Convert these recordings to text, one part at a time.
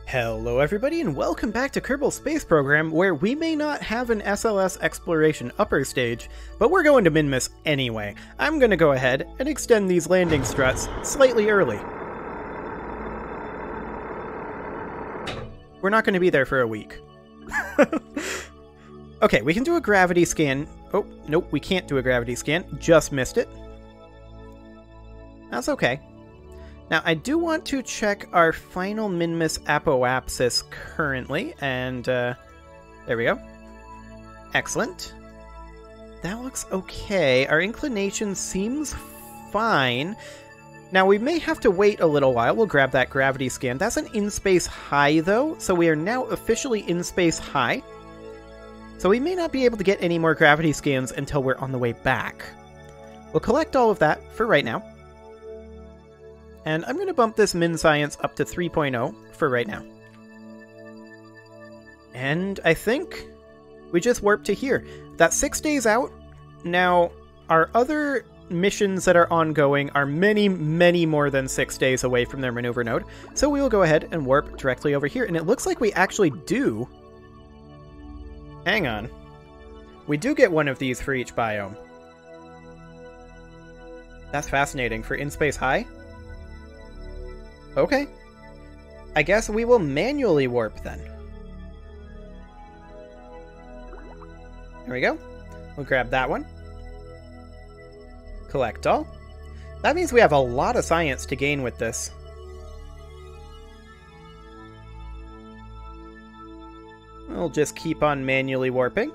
Hello everybody and welcome back to Kerbal Space Program, where we may not have an SLS exploration upper stage, but we're going to Minmus anyway. I'm going to go ahead and extend these landing struts slightly early. We're not going to be there for a week. Okay, we can do a gravity scan. Oh, nope, we can't do a gravity scan. Just missed it. That's okay. Now, I do want to check our final Minmus apoapsis currently, and there we go. Excellent. That looks okay. Our inclination seems fine. Now, we may have to wait a little while. We'll grab that gravity scan. That's an in-space high, though, so we are now officially in-space high. So we may not be able to get any more gravity scans until we're on the way back. We'll collect all of that for right now. And I'm going to bump this min science up to 3.0 for right now. And I think we just warp to here. That's 6 days out. Now, our other missions that are ongoing are many, many more than 6 days away from their maneuver node. So we will go ahead and warp directly over here. And it looks like we actually do... Hang on. We do get one of these for each biome. That's fascinating. For in-space high? Okay. I guess we will manually warp then. There we go. We'll grab that one. Collect all. That means we have a lot of science to gain with this. We'll just keep on manually warping.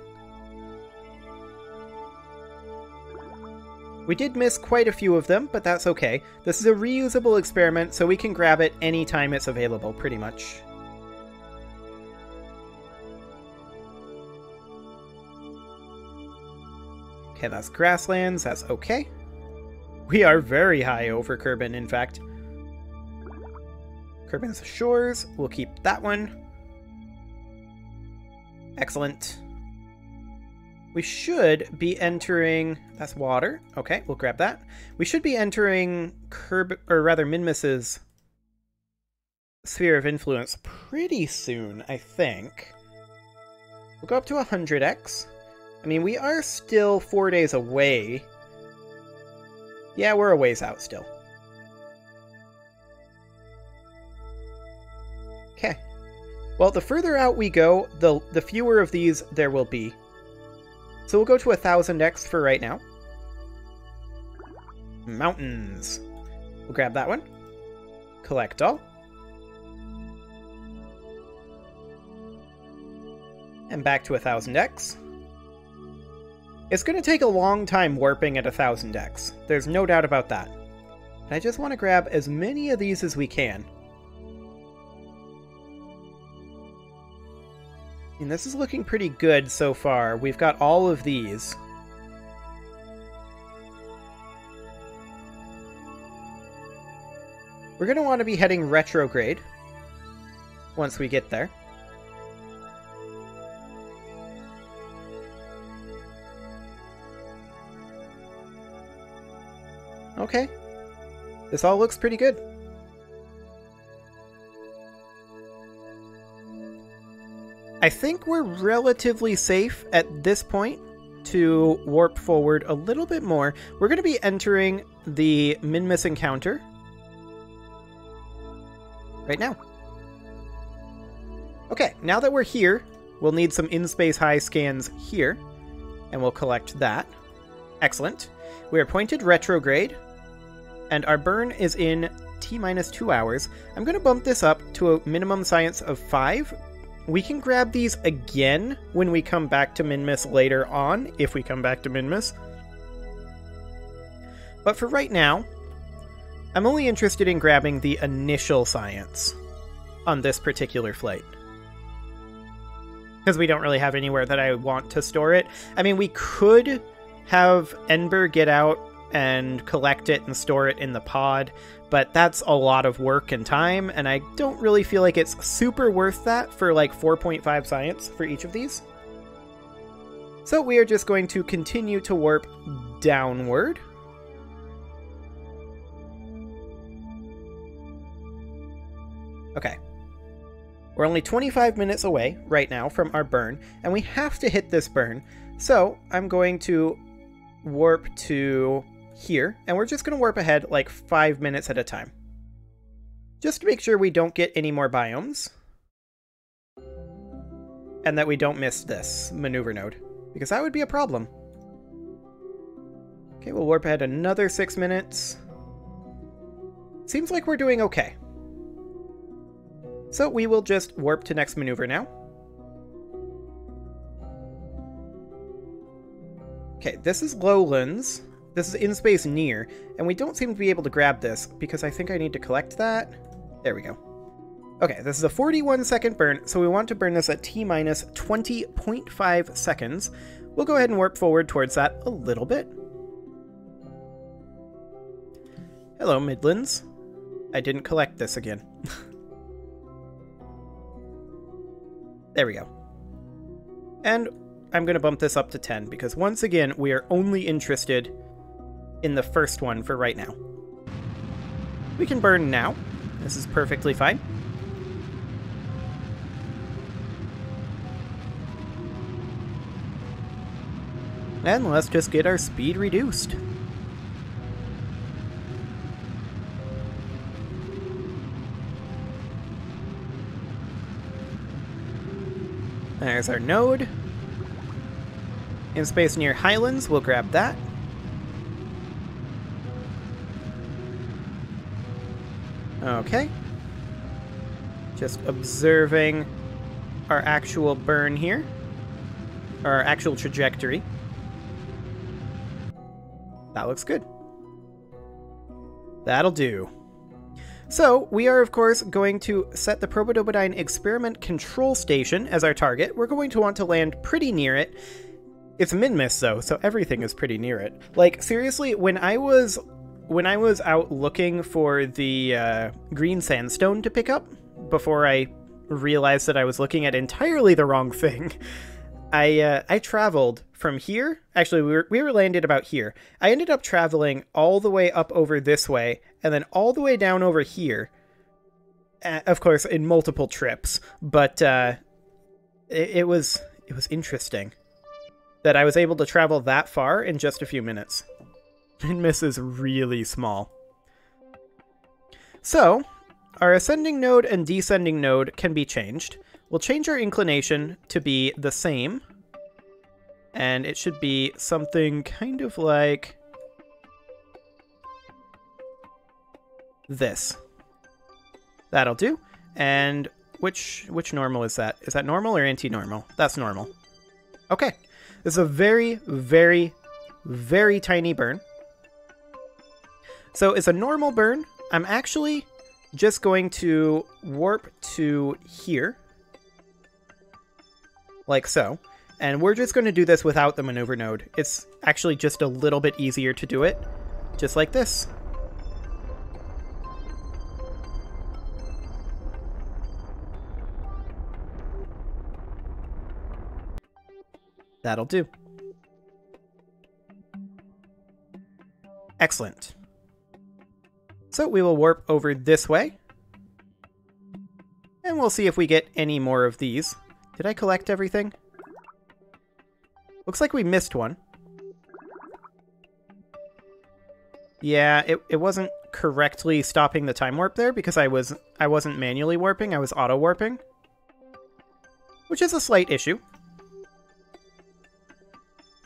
We did miss quite a few of them, but that's okay. This is a reusable experiment, so we can grab it anytime it's available, pretty much. Okay, that's grasslands, that's okay. We are very high over Kerbin, in fact. Kerbin's shores, we'll keep that one. Excellent. We should be entering... That's water. Okay, we'll grab that. We should be entering Minmus's sphere of influence pretty soon, I think. We'll go up to 100x. I mean, we are still 4 days away. Yeah, we're a ways out still. Okay. Well, the further out we go, the fewer of these there will be. So we'll go to 1000x for right now. Mountains. We'll grab that one. Collect all. And back to 1000x. It's going to take a long time warping at 1000x. There's no doubt about that. But I just want to grab as many of these as we can. And this is looking pretty good so far. We've got all of these. We're going to want to be heading retrograde once we get there. Okay. This all looks pretty good. I think we're relatively safe at this point to warp forward a little bit more. We're going to be entering the Minmus encounter right now. Okay, now that we're here, we'll need some in-space high scans here, and we'll collect that. Excellent. We are pointed retrograde, and our burn is in T-minus 2 hours. I'm going to bump this up to a minimum science of 5. We can grab these again when we come back to Minmus later on, if we come back to Minmus. But for right now, I'm only interested in grabbing the initial science on this particular flight. Because we don't really have anywhere that I want to store it. I mean, we could have Ember get out and collect it and store it in the pod, but that's a lot of work and time, and I don't really feel like it's super worth that for like 4.5 science for each of these. So we are just going to continue to warp downward. Okay. We're only 25 minutes away right now from our burn, and we have to hit this burn. So I'm going to warp to here, and we're just going to warp ahead like 5 minutes at a time. Just to make sure we don't get any more biomes. And that we don't miss this maneuver node, because that would be a problem. Okay, we'll warp ahead another 6 minutes. Seems like we're doing okay. So we will just warp to next maneuver now. Okay, this is Lowlands. This is in space near, and we don't seem to be able to grab this because I think I need to collect that. There we go. Okay, this is a 41-second burn, so we want to burn this at T-minus 20.5 seconds. We'll go ahead and warp forward towards that a little bit. Hello, Midlands. I didn't collect this again. There we go. And I'm going to bump this up to 10, because once again, we are only interested in the first one for right now. We can burn now. This is perfectly fine. And let's just get our speed reduced. There's our node. In space near Highlands, we'll grab that. Okay. Just observing our actual burn here. Our actual trajectory. That looks good. That'll do. So, we are of course going to set the Probodobodine Experiment Control Station as our target. We're going to want to land pretty near it. It's Minmus though, so everything is pretty near it. Like, seriously, when I was out looking for the green sandstone to pick up, before I realized that I was looking at entirely the wrong thing, I traveled from here. Actually, we were landed about here. I ended up traveling all the way up over this way, and then all the way down over here. Of course, in multiple trips, but it was interesting that I was able to travel that far in just a few minutes. Minmus is really small. So, our ascending node and descending node can be changed. We'll change our inclination to be the same. And it should be something kind of like this. That'll do. And which normal is that? Is that normal or anti-normal? That's normal. Okay. This is a very, very, very tiny burn. So it's a normal burn. I'm actually just going to warp to here. Like so. And we're just going to do this without the maneuver node. It's actually just a little bit easier to do it. Just like this. That'll do. Excellent. So we will warp over this way. And we'll see if we get any more of these. Did I collect everything? Looks like we missed one. Yeah, it wasn't correctly stopping the time warp there because I wasn't manually warping, I was auto warping. Which is a slight issue.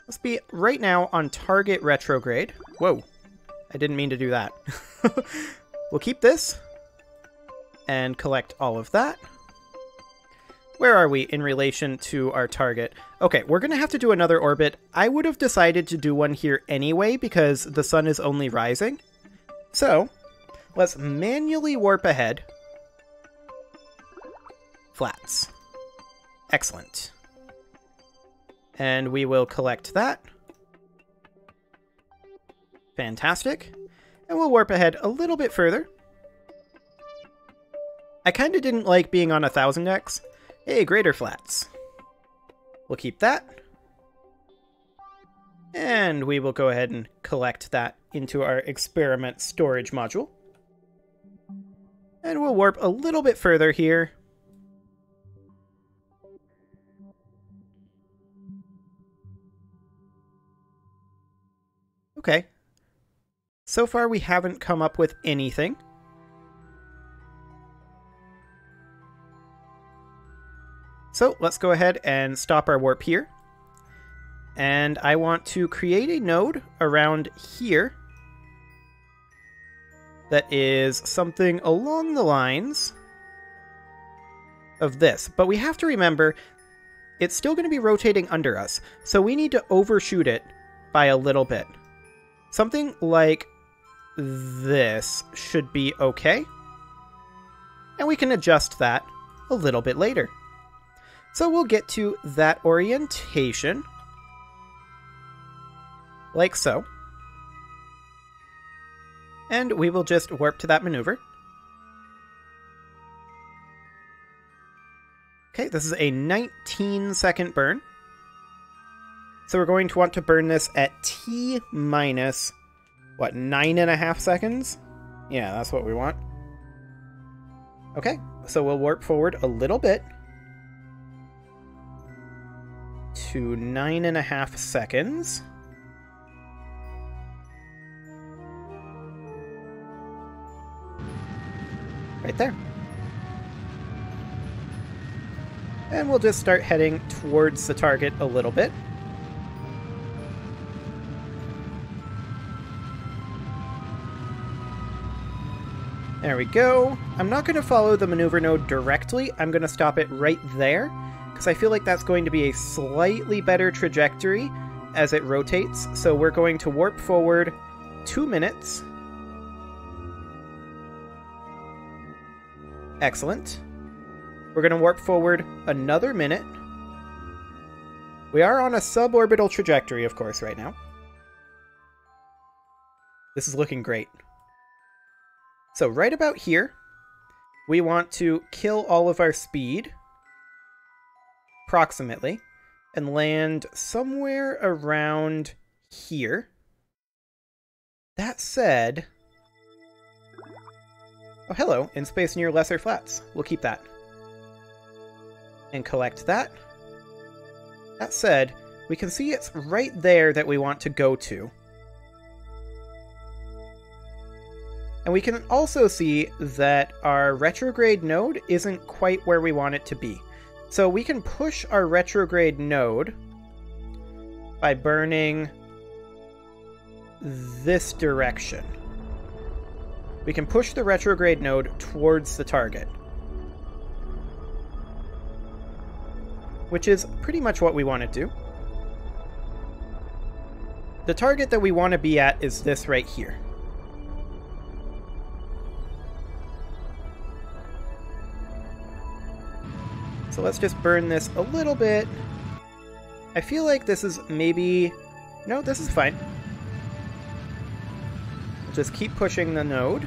Let's be right now on target retrograde. Whoa, I didn't mean to do that. We'll keep this and collect all of that. Where are we in relation to our target? Okay, we're going to have to do another orbit. I would have decided to do one here anyway because the sun is only rising. So, let's manually warp ahead. Flats. Excellent. And we will collect that. Fantastic. And we'll warp ahead a little bit further. I kind of didn't like being on 1000X. Hey, greater flats. We'll keep that. And we will go ahead and collect that into our experiment storage module. And we'll warp a little bit further here. Okay. So far, we haven't come up with anything. So let's go ahead and stop our warp here. And I want to create a node around here that is something along the lines of this. But we have to remember, it's still going to be rotating under us, so we need to overshoot it by a little bit. Something like this should be okay. And we can adjust that a little bit later. So we'll get to that orientation, like so. And we will just warp to that maneuver. Okay, this is a 19-second burn. So we're going to want to burn this at T minus, what, 9.5 seconds? Yeah, that's what we want. Okay, so we'll warp forward a little bit to 9.5 seconds. Right there. And we'll just start heading towards the target a little bit. There we go. I'm not going to follow the maneuver node directly. I'm going to stop it right there, because I feel like that's going to be a slightly better trajectory as it rotates. So we're going to warp forward 2 minutes. Excellent. We're going to warp forward another minute. We are on a suborbital trajectory, of course, right now. This is looking great. So right about here, we want to kill all of our speed, approximately, and land somewhere around here. That said... Oh, hello, in space near lesser flats. We'll keep that. And collect that. That said, we can see it's right there that we want to go to. And we can also see that our retrograde node isn't quite where we want it to be. So we can push our retrograde node by burning this direction. We can push the retrograde node towards the target, which is pretty much what we want to do. The target that we want to be at is this right here. So let's just burn this a little bit. I feel like this is maybe... No, this is fine. Just keep pushing the node.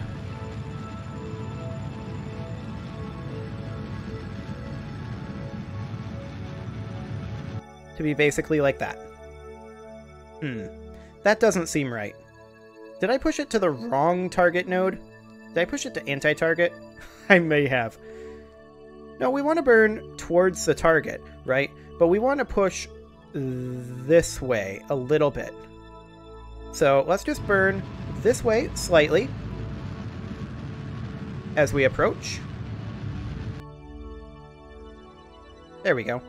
To be basically like that. That doesn't seem right. Did I push it to the wrong target node? Did I push it to anti-target? I may have. No, we want to burn towards the target, right? But we want to push this way a little bit. So let's just burn this way slightly as we approach. There we go.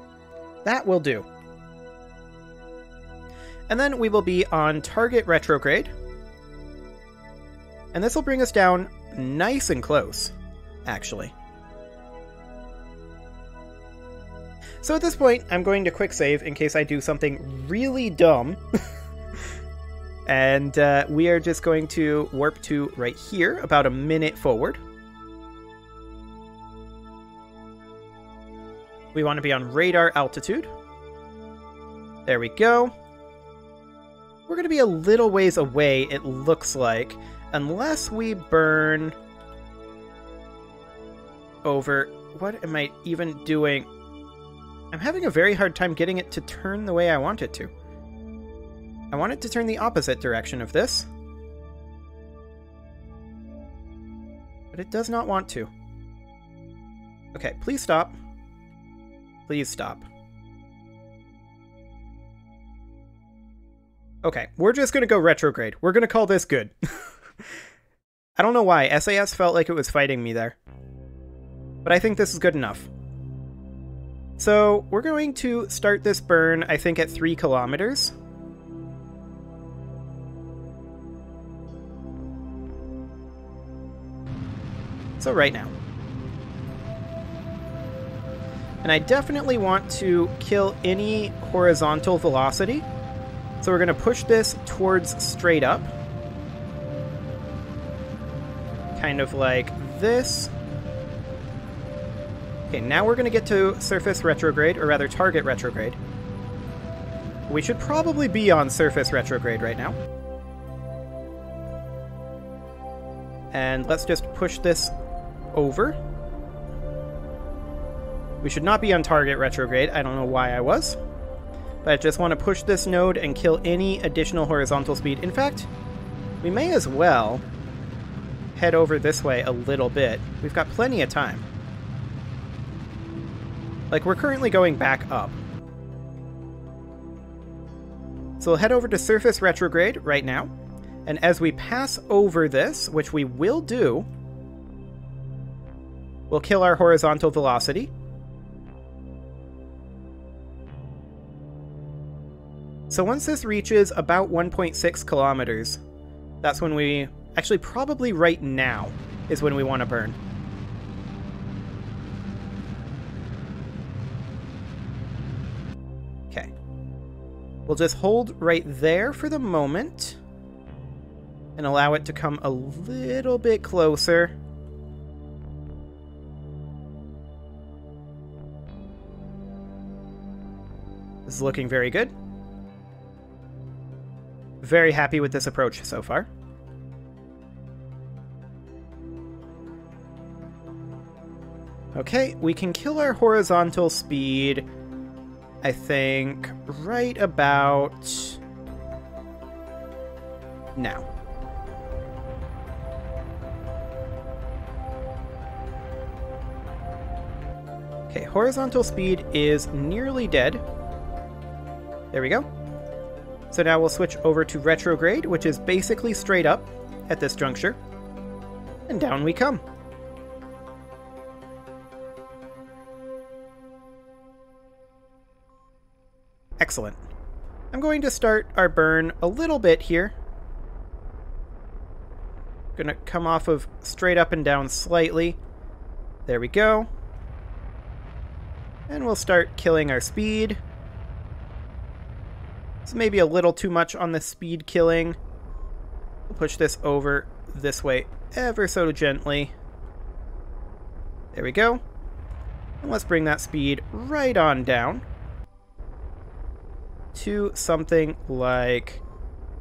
That will do. And then we will be on target retrograde. And this will bring us down nice and close, actually. So at this point, I'm going to quick save in case I do something really dumb. And we are just going to warp to right here, about a minute forward. We want to be on radar altitude. There we go. We're going to be a little ways away, it looks like, unless we burn over... What am I even doing? I'm having a very hard time getting it to turn the way I want it to. I want it to turn the opposite direction of this. But it does not want to. Okay, please stop. Please stop. Okay, we're just going to go retrograde. We're going to call this good. I don't know why. SAS felt like it was fighting me there. But I think this is good enough. So we're going to start this burn, I think, at 3 kilometers. So right now. And I definitely want to kill any horizontal velocity. So we're going to push this towards straight up. Kind of like this. Okay, now we're going to get to surface retrograde, or rather target retrograde. We should probably be on surface retrograde right now. And let's just push this over. We should not be on target retrograde. I don't know why I was. But I just want to push this node and kill any additional horizontal speed. In fact, we may as well head over this way a little bit. We've got plenty of time. Like, we're currently going back up. So we'll head over to surface retrograde right now. And as we pass over this, which we will do, we'll kill our horizontal velocity. So once this reaches about 1.6 kilometers, that's when we... Actually, probably right now is when we want to burn. Okay. We'll just hold right there for the moment and allow it to come a little bit closer. This is looking very good. Very happy with this approach so far. Okay, we can kill our horizontal speed, I think, right about now. Okay, horizontal speed is nearly dead. There we go. So now we'll switch over to retrograde, which is basically straight up at this juncture. And down we come. Excellent. I'm going to start our burn a little bit here. Gonna come off of straight up and down slightly. There we go. And we'll start killing our speed. It's maybe a little too much on the speed killing. We'll push this over this way ever so gently. There we go. And let's bring that speed right on down to something like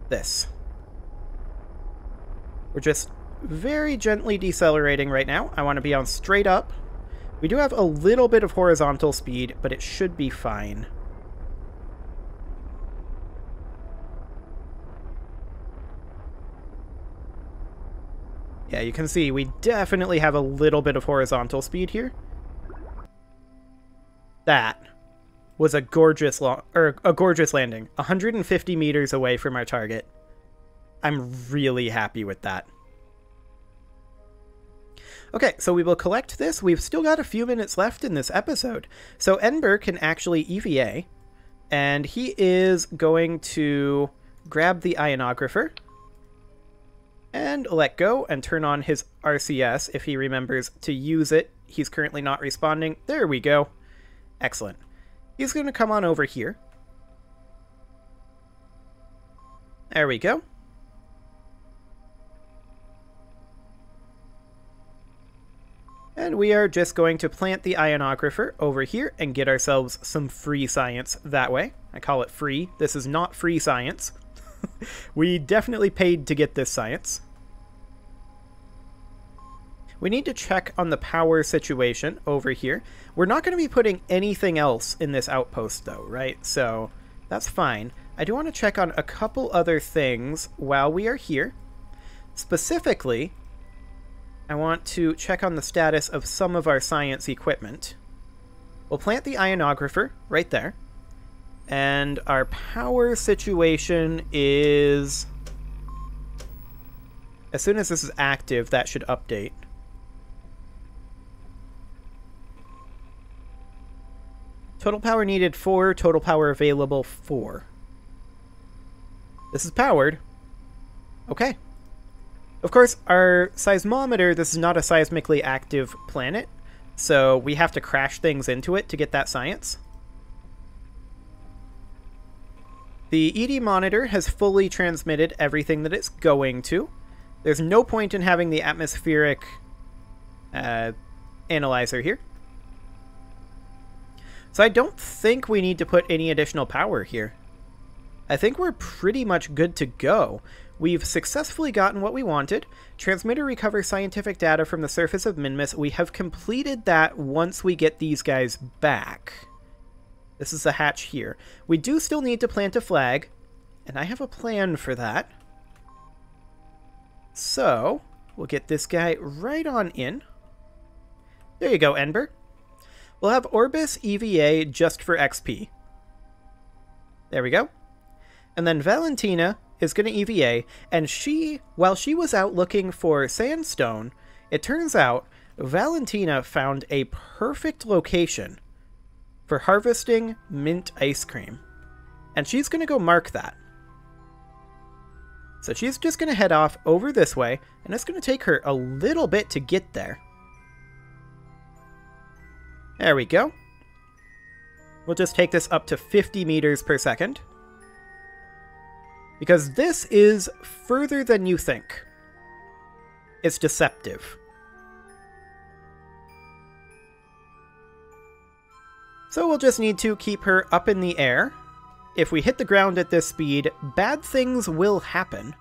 this. We're just very gently decelerating right now. I want to be on straight up. We do have a little bit of horizontal speed, but it should be fine. Yeah, you can see we definitely have a little bit of horizontal speed here. That was a gorgeous landing, 150 meters away from our target. I'm really happy with that. Okay, so we will collect this. We've still got a few minutes left in this episode. So Ember can actually EVA, and he is going to grab the ionographer and let go and turn on his RCS if he remembers to use it. He's currently not responding. There we go. Excellent. He's going to come on over here. There we go. And we are just going to plant the ionographer over here and get ourselves some free science that way. I call it free. This is not free science. We definitely paid to get this science. We need to check on the power situation over here. We're not going to be putting anything else in this outpost though, right? So that's fine. I do want to check on a couple other things while we are here. Specifically, I want to check on the status of some of our science equipment. We'll plant the ionographer right there. And our power situation is... As soon as this is active, that should update. Total power needed 4, total power available 4. This is powered. Okay. Of course, our seismometer, this is not a seismically active planet, so we have to crash things into it to get that science. The ED monitor has fully transmitted everything that it's going to. There's no point in having the atmospheric analyzer here. So I don't think we need to put any additional power here. I think we're pretty much good to go. We've successfully gotten what we wanted. Transmitter recovers scientific data from the surface of Minmus. We have completed that once we get these guys back. This is the hatch here. We do still need to plant a flag, and I have a plan for that. So, we'll get this guy right on in. There you go, Ember. We'll have Orbis EVA just for XP. There we go. And then Valentina is going to EVA, and while she was out looking for sandstone, it turns out Valentina found a perfect location for harvesting mint ice cream. And she's going to go mark that. So she's just going to head off over this way, and it's going to take her a little bit to get there. There we go. We'll just take this up to 50 meters per second. Because this is further than you think. It's deceptive. So we'll just need to keep her up in the air. If we hit the ground at this speed, bad things will happen.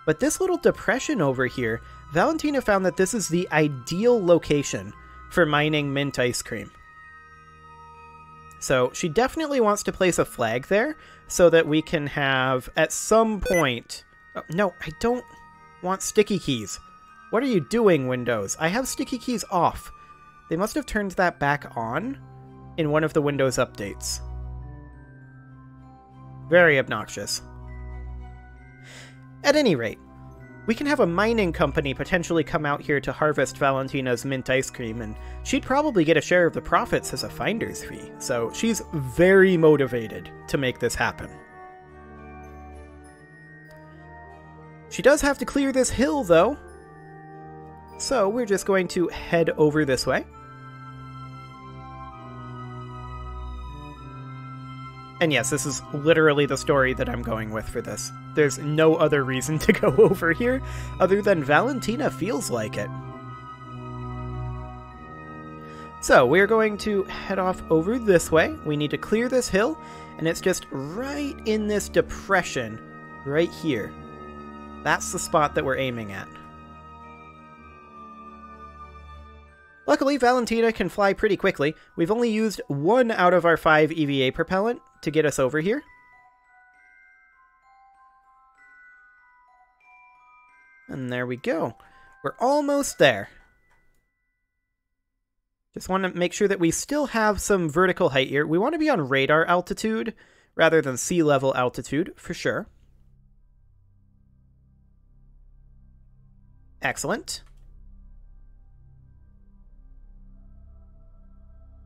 But this little depression over here, Valentina found that this is the ideal location for mining mint ice cream. So she definitely wants to place a flag there so that we can have, at some point... Oh, no, I don't want sticky keys. What are you doing, Windows? I have sticky keys off. They must have turned that back on in one of the Windows updates. Very obnoxious. At any rate, we can have a mining company potentially come out here to harvest Valentina's mint ice cream, and she'd probably get a share of the profits as a finder's fee, so she's very motivated to make this happen. She does have to clear this hill, though, so we're just going to head over this way. And yes, this is literally the story that I'm going with for this. There's no other reason to go over here, other than Valentina feels like it. So, we're going to head off over this way. We need to clear this hill, and it's just right in this depression, right here. That's the spot that we're aiming at. Luckily, Valentina can fly pretty quickly. We've only used 1 out of our 5 EVA propellant to get us over here. And there we go. We're almost there. Just want to make sure that we still have some vertical height here. We want to be on radar altitude rather than sea level altitude, for sure. Excellent.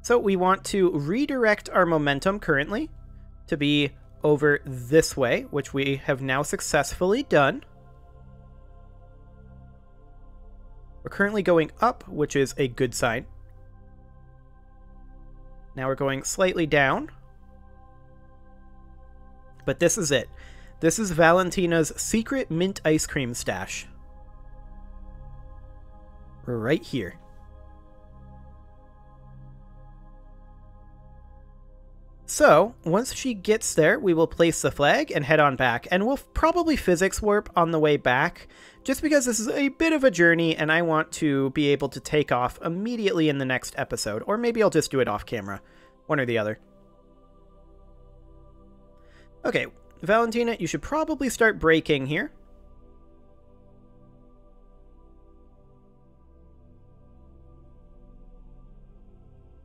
So we want to redirect our momentum currently to be over this way, which we have now successfully done. We're currently going up, which is a good sign. Now we're going slightly down. But this is it. This is Valentina's secret mint ice cream stash. Right here. So, once she gets there, we will place the flag and head on back, and we'll probably physics warp on the way back, just because this is a bit of a journey and I want to be able to take off immediately in the next episode, or maybe I'll just do it off camera, one or the other. Okay, Valentina, you should probably start braking here.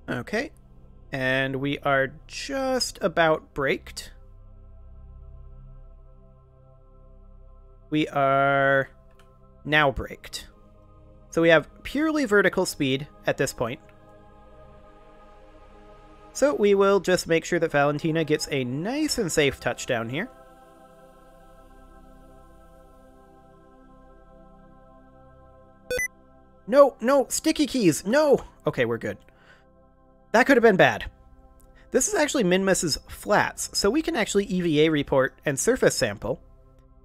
Okay. And we are just about braked. We are now braked. So we have purely vertical speed at this point. So we will just make sure that Valentina gets a nice and safe touchdown here. No, no, sticky keys, no! Okay, we're good. That could have been bad. This is actually Minmus's flats, so we can actually EVA report and surface sample.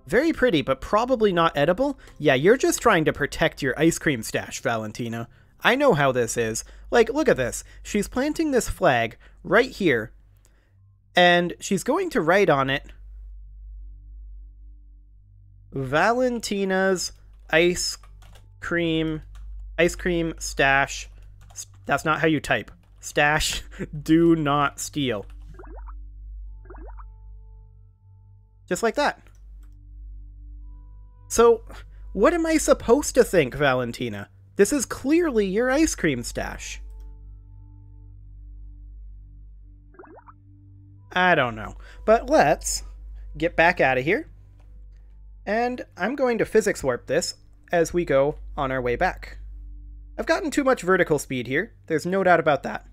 Very pretty, but probably not edible. Yeah, you're just trying to protect your ice cream stash, Valentina. I know how this is. Like, look at this. She's planting this flag right here, and she's going to write on it, Valentina's ice cream stash. That's not how you type. Stash, do not steal. Just like that. So, what am I supposed to think, Valentina? This is clearly your ice cream stash. I don't know. But let's get back out of here. And I'm going to physics warp this as we go on our way back. I've gotten too much vertical speed here. There's no doubt about that.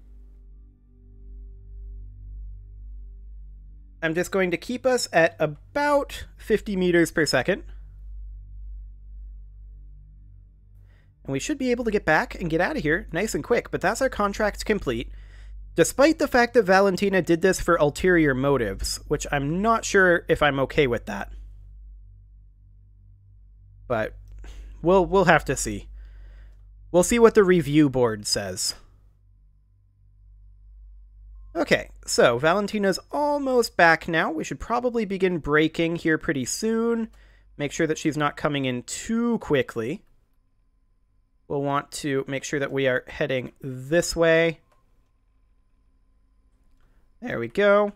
I'm just going to keep us at about 50 meters per second. And we should be able to get back and get out of here nice and quick, but that's our contract complete. Despite the fact that Valentina did this for ulterior motives, which I'm not sure if I'm okay with that. But we'll have to see. We'll see what the review board says. Okay, so Valentina's almost back now. We should probably begin braking here pretty soon. Make sure that she's not coming in too quickly. We'll want to make sure that we are heading this way. There we go.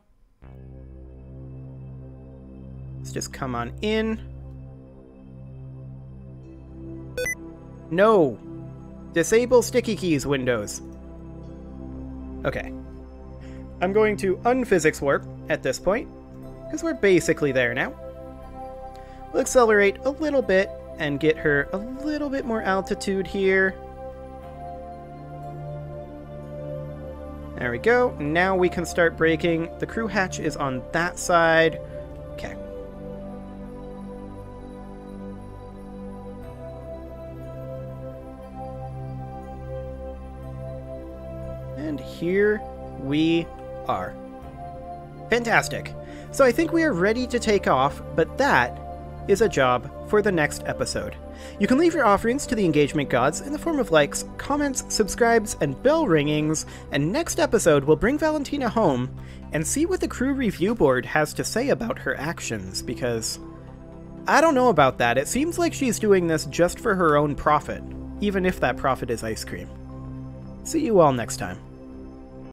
Let's just come on in. No! Disable sticky keys windows. Okay. I'm going to unphysics warp at this point, because we're basically there now. We'll accelerate a little bit and get her a little bit more altitude here. There we go. Now we can start braking. The crew hatch is on that side. Okay. And here we are. Fantastic. So I think we are ready to take off, but that is a job for the next episode. You can leave your offerings to the engagement gods in the form of likes, comments, subscribes, and bell ringings, and next episode we'll bring Valentina home and see what the crew review board has to say about her actions, because I don't know about that. It seems like she's doing this just for her own profit, even if that profit is ice cream. See you all next time.